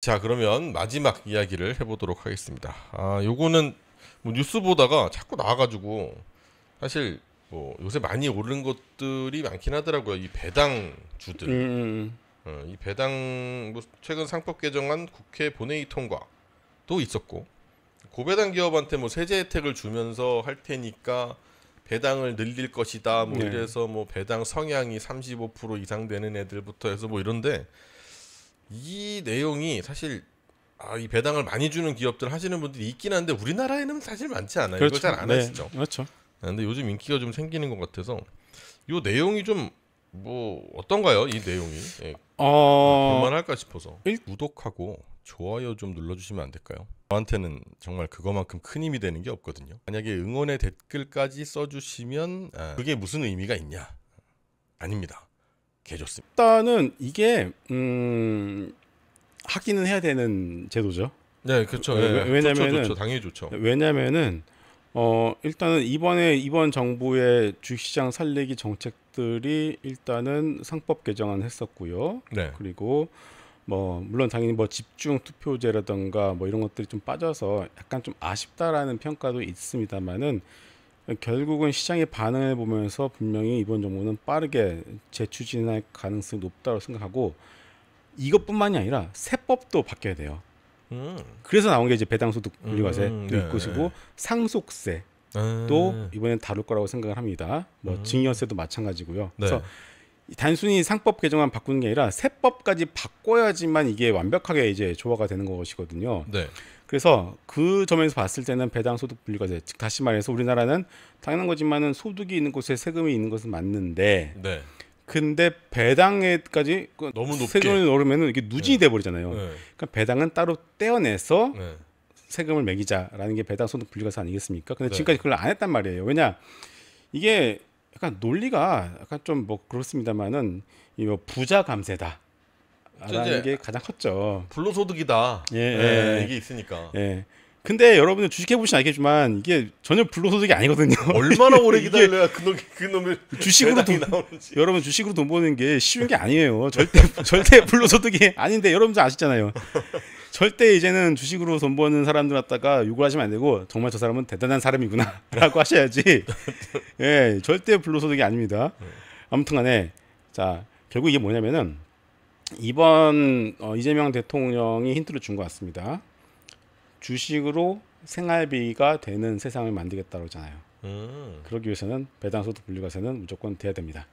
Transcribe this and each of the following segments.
자, 그러면 마지막 이야기를 해보도록 하겠습니다. 요거는 뭐 뉴스 보다가 자꾸 나와가지고 사실 뭐 요새 많이 오른 것들이 많긴 하더라고요. 이 배당주들. 이 배당 뭐 최근 상법 개정안 국회 본회의 통과도 있었고, 고배당 기업한테 뭐 세제 혜택을 주면서 할 테니까 배당을 늘릴 것이다. 뭐 네. 이래서 뭐 배당 성향이 35% 이상 되는 애들부터 해서 뭐 이런데, 이 내용이 사실 이 배당을 많이 주는 기업들 하시는 분들이 있긴 한데 우리나라에는 사실 많지 않아요. 이걸 그렇죠. 잘 안 네. 하시죠. 그렇죠. 근데 요즘 인기가 좀 생기는 것 같아서 이 내용이 좀 뭐 어떤가요? 이 내용이 볼만할까 싶어서 구독하고 좋아요 좀 눌러주시면 안 될까요? 저한테는 정말 그거만큼 큰 힘이 되는 게 없거든요. 만약에 응원의 댓글까지 써주시면 그게 무슨 의미가 있냐? 아닙니다. 개 좋습니다. 일단은 이게 하기는 해야 되는 제도죠. 네, 그렇죠. 왜냐면은 좋죠. 당연히 좋죠. 왜냐면은 일단은 이번 정부의 주식시장 살리기 정책들이 일단은 상법 개정안 했었고요. 네. 그리고 뭐 물론 당연히 뭐 집중 투표제라든가 뭐 이런 것들이 좀 빠져서 약간 좀 아쉽다라는 평가도 있습니다만은 결국은 시장의 반응을 보면서 분명히 이번 정부는 빠르게 재추진할 가능성이 높다고 생각하고, 이것뿐만이 아니라 세법도 바뀌어야 돼요. 그래서 나온 게 이제 배당소득 분리과세도 네. 있고, 그리고 상속세도 이번엔 다룰 거라고 생각을 합니다. 뭐 증여세도 마찬가지고요. 네. 그래서 단순히 상법 개정안 바꾸는 게 아니라 세법까지 바꿔야지만 이게 완벽하게 이제 조화가 되는 것이거든요. 네. 그래서 그 점에서 봤을 때는 배당소득 분리과세, 즉 다시 말해서 우리나라는 당연한 거지만은 소득이 있는 곳에 세금이 있는 것은 맞는데, 네. 근데 배당에까지 너무 높게 세금을 넣으면은 이게 누진이 돼 버리잖아요. 네. 그러니까 배당은 따로 떼어내서 네. 세금을 매기자라는 게 배당소득 분리과세 아니겠습니까? 근데 네. 지금까지 그걸 안 했단 말이에요. 왜냐, 이게 약간 논리가 약간 좀 뭐 그렇습니다만은 이거 부자 감세다. 라는 게 가장 컸죠. 불로소득이다. 예. 이게 있으니까. 예. 근데 여러분들 주식해 보시면 알겠지만 이게 전혀 불로소득이 아니거든요. 얼마나 오래 기다려야 그놈의 주식으로 배당이 나오는지. 여러분 주식으로 돈 버는 게 쉬운 게 아니에요. 절대 불로소득이 아닌데, 여러분들 아시잖아요. 절대 이제는 주식으로 돈 버는 사람들 갖다가 욕을 하시면 안 되고, 정말 저 사람은 대단한 사람이구나라고 하셔야지. 예, 절대 불로소득이 아닙니다. 아무튼간에 자, 결국 이게 뭐냐면은 이번 이재명 대통령이 힌트를 준 것 같습니다. 주식으로 생활비가 되는 세상을 만들겠다고 하잖아요. 그러기 위해서는 배당소득 분리과세는 무조건 돼야 됩니다.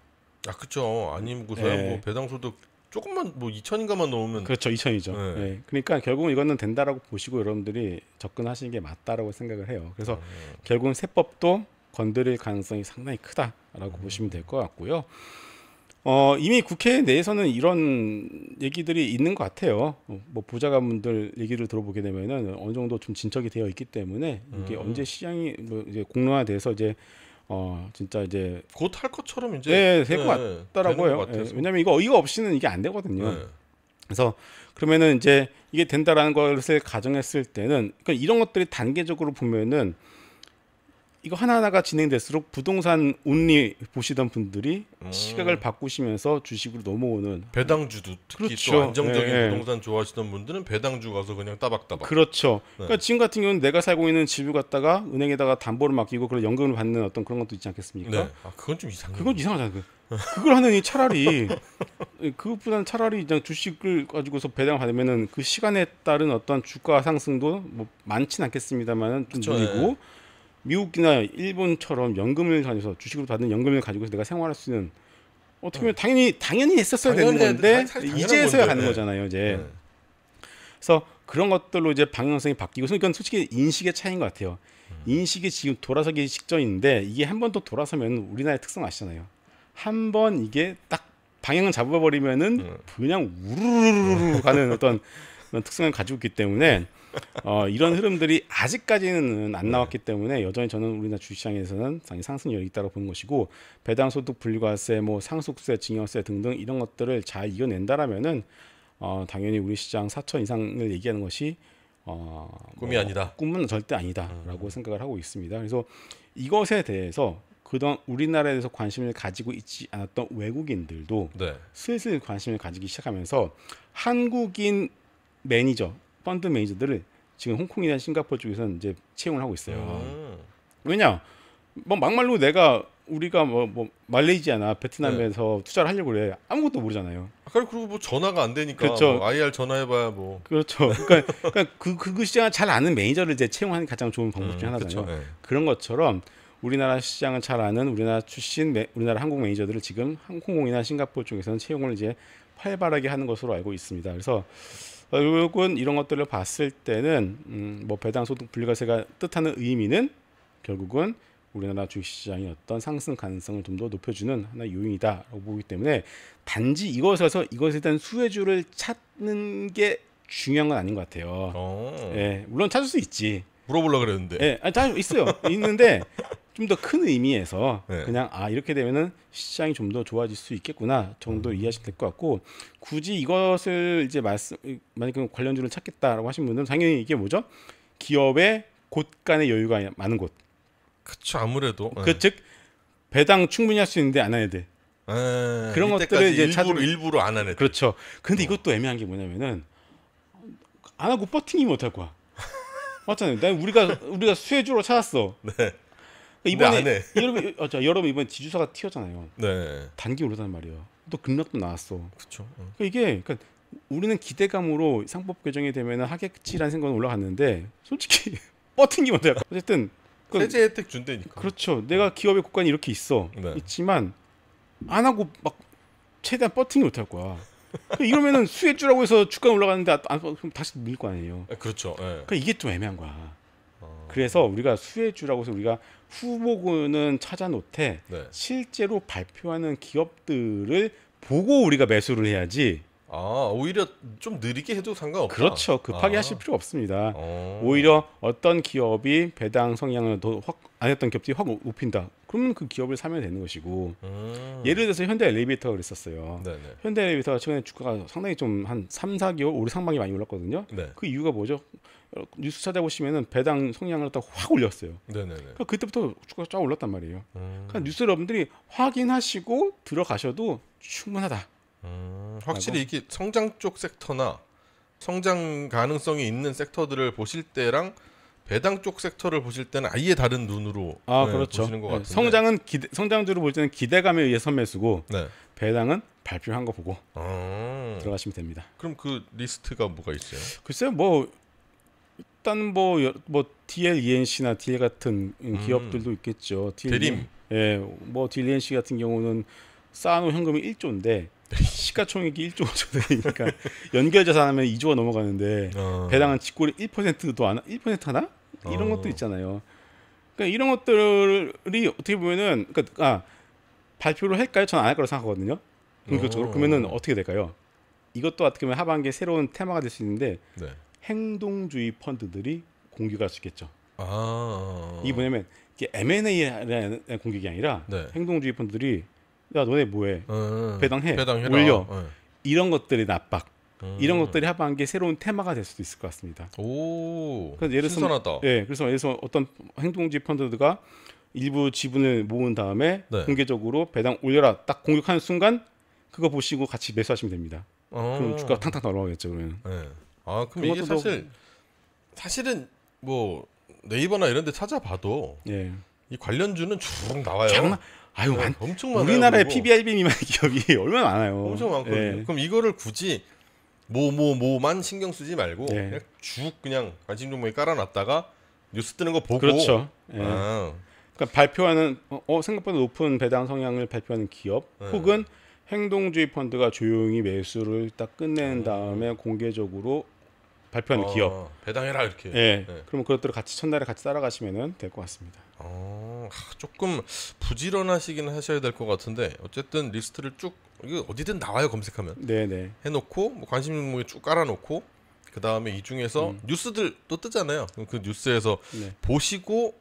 그렇죠. 아니고서야 뭐 배당소득 조금만 뭐 2천인가만 넣으면. 그렇죠. 2천이죠. 예. 그러니까 결국은 이거는 된다라고 보시고 여러분들이 접근하시는 게 맞다라고 생각을 해요. 그래서 결국은 세법도 건드릴 가능성이 상당히 크다라고 보시면 될 것 같고요. 이미 국회 내에서는 이런 얘기들이 있는 것 같아요. 뭐 보좌관분들 얘기를 들어보게 되면은 어느 정도 좀 진척이 되어 있기 때문에 이게 언제 시장이 뭐 이제 공론화돼서 이제 진짜 이제 곧 할 것처럼 이제 될 것 같더라고요. 왜냐면 이거 없이는 이게 안 되거든요. 그래서 그러면은 이제 이게 된다라는 것을 가정했을 때는, 그러니까 이런 것들이 단계적으로 보면은 이거 하나하나가 진행될수록 부동산 온리 보시던 분들이 시각을 바꾸시면서 주식으로 넘어오는, 배당주도 특히 그렇죠. 또 안정적인 부동산 좋아하시던 분들은 배당주 가서 그냥 따박따박. 그렇죠. 그러니까 지금 같은 경우는 내가 살고 있는 집을 갖다가 은행에다가 담보를 맡기고 그런 연금을 받는 어떤 그런 것도 있지 않겠습니까? 네. 그건 좀 이상해요. 그건 이상하잖아요. 그걸 하느니 차라리 그것보다는 차라리 그냥 주식을 가지고서 배당 받으면은 그 시간에 따른 어떤 주가 상승도 뭐 많지는 않겠습니다만은 좀 느리고, 미국이나 일본처럼 연금을 가지고서 주식으로 받는 연금을 가지고서 내가 생활할 수 있는, 어떻게 보면 당연히 했었어야 되는 건데 이제서야 가는 거잖아요, 이제. 그래서 그런 것들로 이제 방향성이 바뀌고, 이건 솔직히 인식의 차이인 것 같아요. 인식이 지금 돌아서기 직전인데, 이게 한 번 더 돌아서면 우리나라의 특성 아시잖아요. 한 번 이게 딱 방향을 잡아버리면은 그냥 우르르르 가는 어떤 그런 특성을 가지고 있기 때문에 이런 흐름들이 아직까지는 안 나왔기 때문에 여전히 저는 우리나라 주식시장에서는 상승력이 있다고 보는 것이고, 배당소득 분리과세, 뭐 상속세, 증여세 등등 이런 것들을 잘 이겨낸다라면은 당연히 우리 시장 4천 이상을 얘기하는 것이 꿈이 아니다. 꿈은 절대 아니다라고 생각을 하고 있습니다. 그래서 이것에 대해서 그동안 우리나라에 대해서 관심을 가지고 있지 않았던 외국인들도 슬슬 관심을 가지기 시작하면서 한국인 매니저, 펀드 매니저들을 지금 홍콩이나 싱가포르 쪽에서는 이제 채용을 하고 있어요. 왜냐? 뭐 막말로 우리가 뭐 말레이시아나 베트남에서 투자를 하려고 그래. 아무것도 모르잖아요. 그리고 뭐 전화가 안 되니까 그렇죠. 뭐 IR 전화해봐야 뭐. 그렇죠. 그러니까 그 시장을 잘 아는 매니저를 이제 채용하는 가장 좋은 방법 중에 하나잖아요. 그렇죠. 네. 그런 것처럼 우리나라 시장을 잘 아는 우리나라 출신 우리나라 항공 매니저들을 지금 홍콩이나 싱가포르 쪽에서는 채용을 이제 활발하게 하는 것으로 알고 있습니다. 그래서 결국은 이런 것들을 봤을 때는 뭐 배당 소득 분리과세가 뜻하는 의미는 결국은 우리나라 주식시장의 어떤 상승 가능성을 좀 더 높여주는 하나의 요인이다라고 보기 때문에 단지 이것에 대한 수혜주를 찾는 게 중요한 건 아닌 것 같아요. 예, 물론 찾을 수 있지. 물어보려고 그랬는데. 예, 아니, 다 있어요. 있는데 좀 더 큰 의미에서 네. 그냥 이렇게 되면은 시장이 좀 더 좋아질 수 있겠구나 정도 이해하시면 될 것 같고 굳이 이것을 이제 만약에 관련주를 찾겠다라고 하신 분들은 당연히 이게 뭐죠? 기업의 곳간의 여유가 많은 곳. 그쵸 아무래도. 즉 배당 충분히 할 수 있는데 안 하는 애들. 그런 것들을 이제 일부러 안 하는 애들. 그렇죠. 근데 이것도 애매한 게 뭐냐면은 안 하고 버팅이면 어떡할 거야? 맞잖아요. 우리가 수혜주로 찾았어. 네. 이번에 안 해. 여러분 이번에 지주사가 튀었잖아요. 네. 단기 오르단 말이에요. 또 급락도 나왔어. 그렇죠. 그러니까 우리는 기대감으로 상법 개정이 되면은 하겠지라는 생각은 올라갔는데 솔직히 버팅이면 어떡할 거야? 어쨌든 세제 혜택 준다니까. 그렇죠. 내가 기업의 국간이 이렇게 있지만 안 하고 막 최대한 버팅이 못할 거야. 이러면은 수혜주라고 해서 주가 올라가는데 그럼 다시 밀 거 아니에요. 그렇죠. 네. 그러니까 이게 좀 애매한 거야. 그래서 우리가 수혜주라고 해서 우리가 후보군은 찾아놓되 실제로 발표하는 기업들을 보고 우리가 매수를 해야지. 오히려 좀 느리게 해도 상관없다. 그렇죠. 급하게 하실 필요 없습니다. 오히려 어떤 기업이 배당 성향을 더 확 안 했던 기업들이 확 높인다. 그러면 그 기업을 사면 되는 것이고. 예를 들어서 현대 엘리베이터가 그랬었어요. 네네. 현대 엘리베이터가 최근에 주가가 상당히 좀 한 3-4개월 올해 상반기 많이 올랐거든요. 네. 그 이유가 뭐죠? 뉴스 찾아보시면은 배당 성향을 딱 확 올렸어요. 네네네. 그러니까 그때부터 주가가 쫙 올랐단 말이에요. 그러니까 뉴스 여러분들이 확인하시고 들어가셔도 충분하다. 확실히 이게 성장 쪽 섹터나 성장 가능성이 있는 섹터들을 보실 때랑 배당 쪽 섹터를 보실 때는 아예 다른 눈으로 그렇죠. 보시는 것 같은데. 성장주를 볼 때는 기대감에 의해 선매수고 네. 배당은 발표한 거 보고 들어가시면 됩니다. 그럼 그 리스트가 뭐가 있어요? 글쎄요, 일단 뭐 DL, ENC나 DL 같은 기업들도 있겠죠. 대림. 예, DL, ENC 같은 경우는 쌓아놓은 현금이 1조인데 시가총액이 1조 되니까 연결 자산하면 2조가 넘어가는데 배당은 직골이 1%도 안 1% 하나? 이런 것도 있잖아요. 그러니까 이런 것들이 어떻게 보면은 발표를 할까요? 저는 안 할 거라고 생각하거든요. 본격적으로. 그러면은 어떻게 될까요? 이것도 어떻게 보면 하반기에 새로운 테마가 될 수 있는데 행동주의 펀드들이 공격할 수 있겠죠. 이게 뭐냐면 이게 M&A라는 공격이 아니라 행동주의 펀드들이 야 너네 뭐해? 배당해. 올려. 이런 것들의 압박. 이런 것들이 하반기에 새로운 테마가 될 수도 있을 것 같습니다. 그래서 신선하다. 그래서 어떤 행동주의 펀드가 일부 지분을 모은 다음에 공개적으로 배당 올려라 딱 공격하는 순간 그거 보시고 같이 매수하시면 됩니다. 그럼 주가 탕탕 올라가겠죠. 그러면. 그럼 이게 사실은 뭐 네이버나 이런 데 찾아봐도 이 관련주는 쭉 나와요. 엄청 많아요. 우리나라에 PBRB 미만 기업이 얼마나 많아요. 엄청 많거든요. 그럼 이거를 굳이 뭐만 신경 쓰지 말고 그냥 쭉 그냥 관심 종목에 깔아놨다가 뉴스 뜨는 거 보고. 그렇죠. 그러니까 발표하는 생각보다 높은 배당 성향을 발표하는 기업 혹은 행동주의 펀드가 조용히 매수를 딱 끝낸 다음에 공개적으로 발표하는 기업 배당해라 이렇게. 그러면 그것들을 같이 첫날에 같이 따라가시면 될 것 같습니다. 조금 부지런하시긴 하셔야 될 것 같은데 어쨌든 리스트를 쭉 이거 어디든 나와요 검색하면. 해놓고 뭐 관심 종목에 쭉 깔아놓고 그 다음에 이 중에서 뉴스들 또 뜨잖아요. 그 뉴스에서 보시고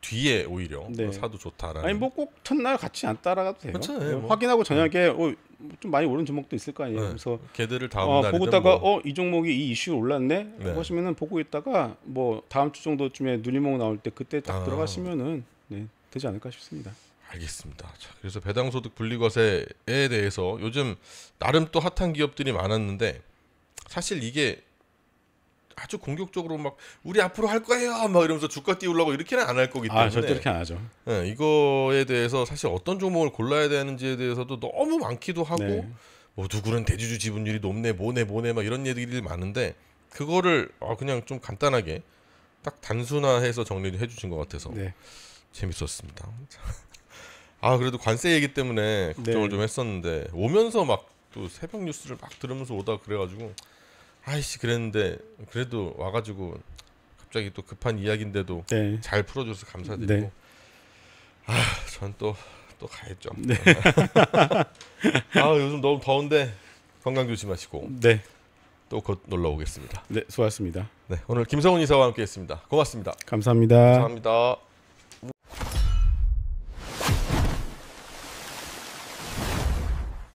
뒤에 오히려 사도 좋다라는. 아니 꼭 첫날 같이 안 따라가도 돼요. 그렇죠. 확인하고 저녁에 좀 많이 오른 종목도 있을 거 아니에요. 그래서 걔들을 다음 날에 보고 있다가 이 종목이 이 이슈가 올랐네 하시면은 보고 있다가 뭐 다음 주 정도쯤에 눈이몽 나올 때 그때 딱 들어가시면은 되지 않을까 싶습니다. 알겠습니다. 자, 그래서 배당소득 분리과세에 대해서 요즘 나름 또 핫한 기업들이 많았는데 사실 이게 아주 공격적으로 막 우리 앞으로 할 거예요 막 이러면서 주가 띄우려고 이렇게는 안 할 거기 때문에 절대 그렇게 안 하죠. 네, 이거에 대해서 사실 어떤 종목을 골라야 되는지에 대해서도 너무 많기도 하고 네. 뭐 누구는 대주주 지분율이 높네 뭐네 막 이런 얘기들이 많은데 그거를 그냥 좀 간단하게 딱 단순화해서 정리를 해주신 것 같아서 네. 재밌었습니다. 그래도 관세 얘기 때문에 걱정을 네. 좀 했었는데 오면서 막 또 새벽 뉴스를 막 들으면서 오다 그래가지고 아이씨 그랬는데 그래도 와가지고 갑자기 또 급한 이야기인데도 네. 잘 풀어줘서 감사드리고 네. 전 또 가야죠. 네. 요즘 너무 더운데 건강 조심하시고 네. 또 곧 놀러 오겠습니다. 네, 수고하셨습니다. 네, 오늘 김성훈 이사와 함께했습니다. 고맙습니다. 감사합니다. 감사합니다.